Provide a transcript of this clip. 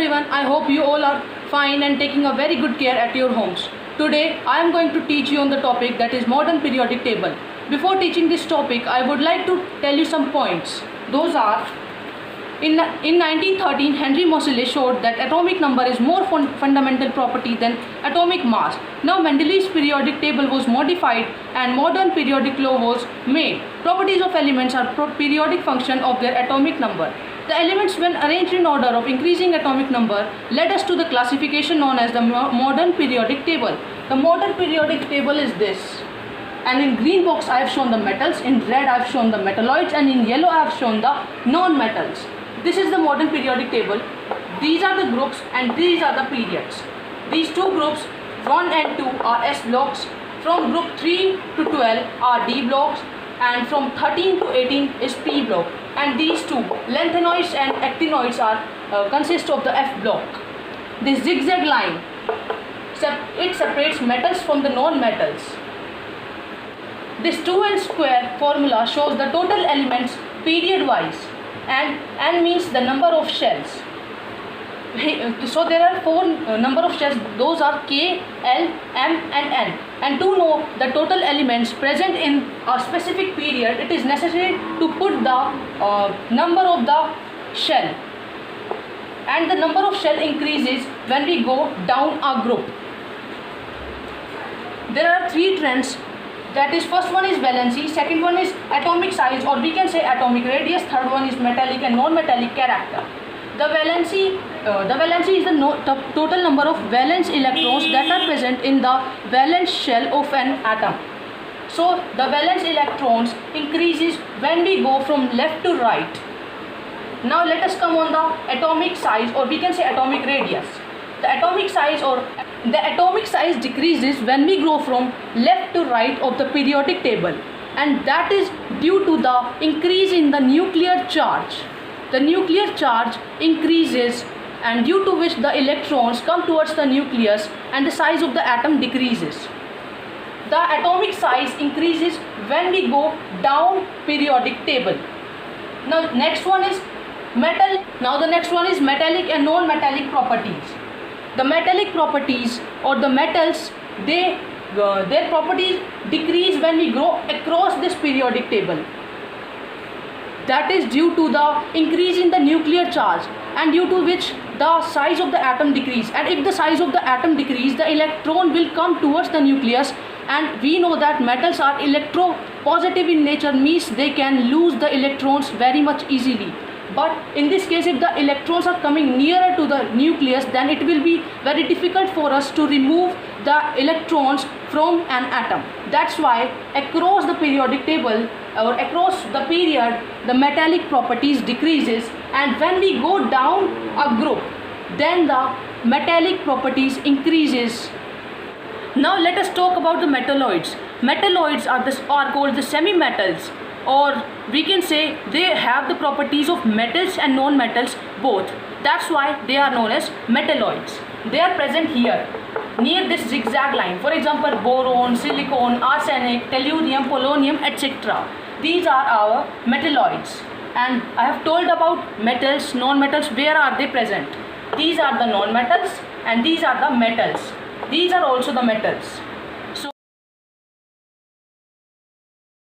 everyone, I hope you all are fine and taking a very good care at your homes. Today I am going to teach you on the topic that is modern periodic table. Before teaching this topic, I would like to tell you some points. Those are, in 1913, Henry Moseley showed that atomic number is more fundamental property than atomic mass. Now Mendeleev's periodic table was modified and modern periodic law was made. Properties of elements are periodic function of their atomic number. The elements, when arranged in order of increasing atomic number, led us to the classification known as the modern periodic table. The modern periodic table is this. And in green box I have shown the metals, in red I have shown the metalloids, and in yellow I have shown the non-metals. This is the modern periodic table. These are the groups and these are the periods. These two groups 1 and 2 are S blocks. From group 3 to 12 are D blocks, and from 13 to 18 is P block. And these two, lanthanoids and actinoids, are consist of the F block. This zigzag line, it separates metals from the non-metals. This 2n square formula shows the total elements period wise, and N means the number of shells. So there are four number of shells, those are K, L, M and N. And to know the total elements present in a specific period, it is necessary to put the number of the shell. And the number of shell increases when we go down a group. There are three trends. That is, first one is valency, second one is atomic size, or we can say atomic radius, third one is metallic and non-metallic character. The valency is the total number of valence electrons that are present in the valence shell of an atom. So the valence electrons increases when we go from left to right. Now let us come on the atomic size, or we can say atomic radius. The atomic size decreases when we go from left to right of the periodic table, and that is due to the increase in the nuclear charge. The nuclear charge increases, and due to which the electrons come towards the nucleus and the size of the atom decreases. The atomic size increases when we go down periodic table. Now next one is metal. Now the next one is metallic and non-metallic properties. The metallic properties, or the metals, their properties decrease when we go across this periodic table. That is due to the increase in the nuclear charge, and due to which the size of the atom decrease. And if the size of the atom decrease, the electron will come towards the nucleus, and we know that metals are electropositive in nature, means they can lose the electrons very much easily. But in this case, if the electrons are coming nearer to the nucleus, then it will be very difficult for us to remove the electrons from an atom. That's why across the periodic table, or across the period, the metallic properties decreases, and when we go down a group, then the metallic properties increases. Now let us talk about the metalloids. Metalloids are called the semi-metals, or we can say they have the properties of metals and non-metals both. That's why they are known as metalloids. They are present here near this zigzag line. For example, boron, silicon, arsenic, tellurium, polonium, etc. These are our metalloids. And I have told about metals, non-metals. Where are they present? These are the non-metals and these are the metals. These are also the metals.